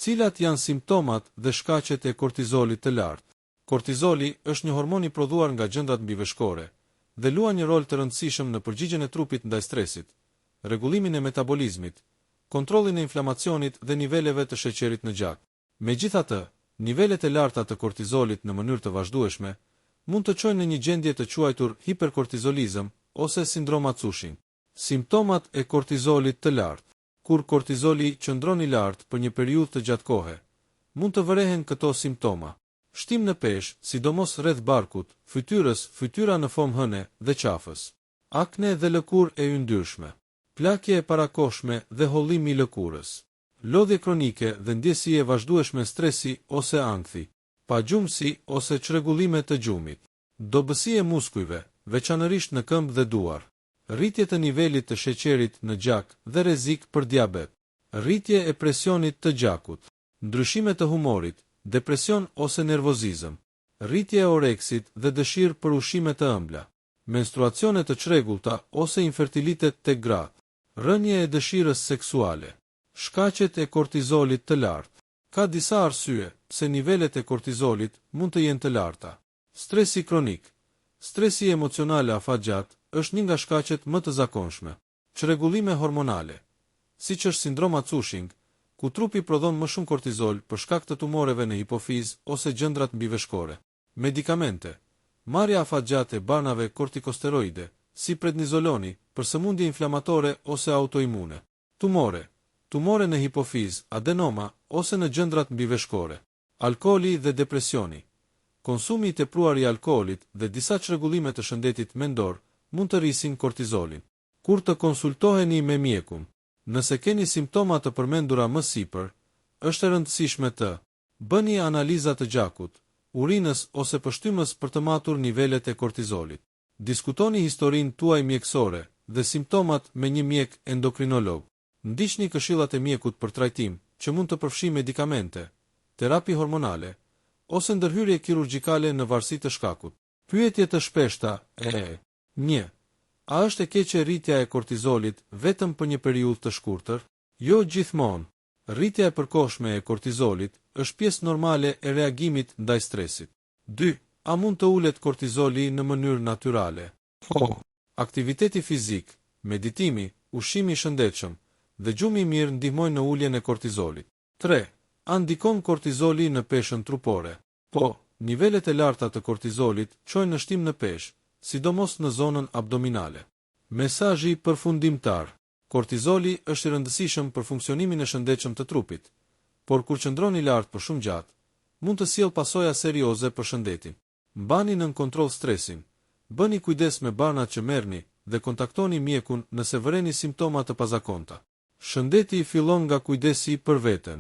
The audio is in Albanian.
Cilat janë simptomat dhe shkaqet e kortizolit të lartë? Kortizoli është një hormon i prodhuar nga gjëndrat mbiveshkore dhe luan një rol të rëndësishëm në përgjigjen e trupit ndaj stresit, rregullimin e metabolizmit, kontrollin e inflamacionit dhe niveleve të sheqerit në gjak. Megjithatë, nivelet e larta të kortizolit në mënyrë të vazhdueshme mund të çojnë në një gjendje të quajtur hiperkortizolizëm ose sindroma Cushing. Simptomat e kortizolit të lartë. Kur kortizoli qëndron i lartë për një periudhë të gjatë kohe, mund të vërehen këto simptoma: shtim në peshë, sidomos rreth barkut, fytyrës, fytyra në fomë hëne dhe qafës, akne dhe lëkurë e yndyrshme, plakje e parakohshme dhe hollim i lëkurës, lodhje kronike dhe ndjesi e vazhdueshme stresi ose ankthi, pagjumësi ose çrregullime të gjumit, dobësi e muskujve, veçanërisht në këmbë dhe duar, rritje të nivelit të sheqerit në gjak dhe rrezik për diabet, rritje e presionit të gjakut, ndryshime të humorit, depresion ose nervozizëm, rritje e oreksit dhe dëshirë për ushqime të ëmbla, menstruacione të çrregullta ose infertilitet tek gratë, rënje e dëshirës seksuale. Shkaqet e kortizolit të lartë. Ka disa arsye pse nivelet e kortizolit mund të jenë të larta. Stresi kronik. Stresi emocional afatgjat është një nga shkaqet më të zakonshme. Çrregullime hormonale, siç është sindroma Cushing, ku trupi prodhon më shumë kortizol për shkak të tumoreve në hipofizë ose gjëndrat mbiveshkore. Medikamente. Marrja afatgjate e barnave kortikosteroide, si prednizoloni, për sëmundje inflamatore ose autoimune. Tumore në hipofizë, adenoma ose në gjëndrat mbiveshkore. Alkooli dhe depresioni. Konsumi i tepruar i alkoolit dhe disa çrregullime të shëndetit mendor mund të rrisin kortizolin. Kur të konsultoheni me mjekun, nëse keni simptoma të përmendura më sipër, është e rëndësishme të bëni analiza të gjakut, urinës ose pështymës për të matur nivelet e kortizolit. Diskutoni historinë tuaj mjekësore dhe simptomat me një mjek endokrinolog. Ndiqni këshillat e mjekut për trajtim, që mund të përfshijë medikamente, terapi hormonale ose ndërhyrje kirurgjikale në varësi të shkakut. Pyetje të shpeshta e 1. A është e keqe rritja e kortizolit vetëm për një periudhë të shkurtër? Jo gjithmonë. Rritja e përkohshme e kortizolit është pjesë normale e reagimit ndaj stresit. 2. A mund të ulet kortizoli në mënyrë natyrale? Aktiviteti fizik, meditimi, ushqimi i shëndetshëm dhe gjumi i mirë ndihmojnë në uljen e kortizolit. 3. A ndikon kortizoli në peshën trupore? Po, nivelet e larta të kortizolit çojnë në shtim në peshë, sidomos në zonën abdominale. Mesazhi përfundimtar. Kortizoli është i rëndësishëm për funksionimin e shëndetshëm të trupit, por kur qëndron i lartë për shumë gjatë, mund të sjellë pasoja serioze për shëndetin. Mbani nën kontroll stresin, bëni kujdes me barnat që merrni dhe kontaktoni mjekun nëse vëreni simptoma të pazakonta. Shëndeti fillon nga kujdesi për veten.